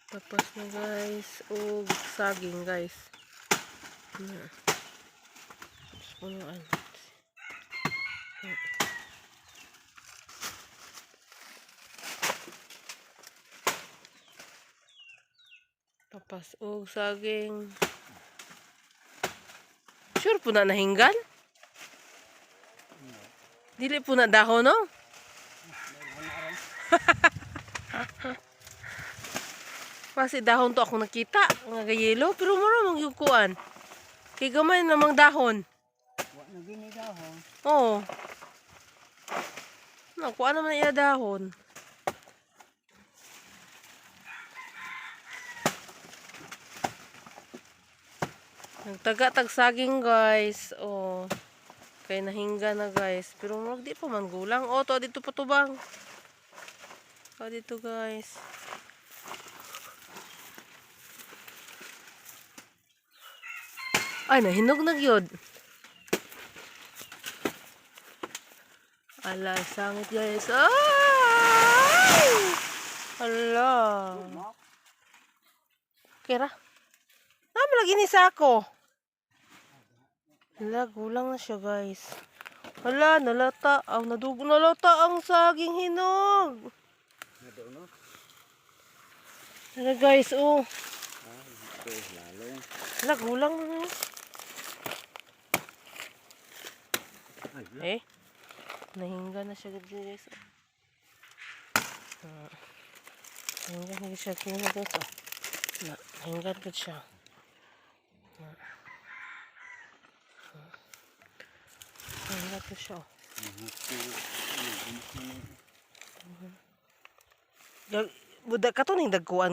Tapos na guys, o saging guys. Tapos punuan. Tapos o saging. Sure po na nahinggan? Dili po na dahon no? Kasi dahon to ako nakita, nga gayelo, pero mura mang yukuan. Kay gamay namang dahon. Wa na gini dahon. Oo. Nakuha naman iya dahon. Nagtaga-tag saging guys. Oh. Kay nahingga na guys. Pero murag di pa man gulang. Oh, to dito pa tubang. To dito guys. Ay, nahinog na gyud. Ala, sangit guys. Ay! Ala. Kira. Naman lagi ni sako. Ala, gulang na siya guys. Ala, nalata. Nalata ang saging hinog. Ala guys, oh. Ala, gulang na. Eh, nahingga na siya guys. Nahingga na siya guys. Nahingga na siya. Nahingga na siya. Budak ka to ning dagkuan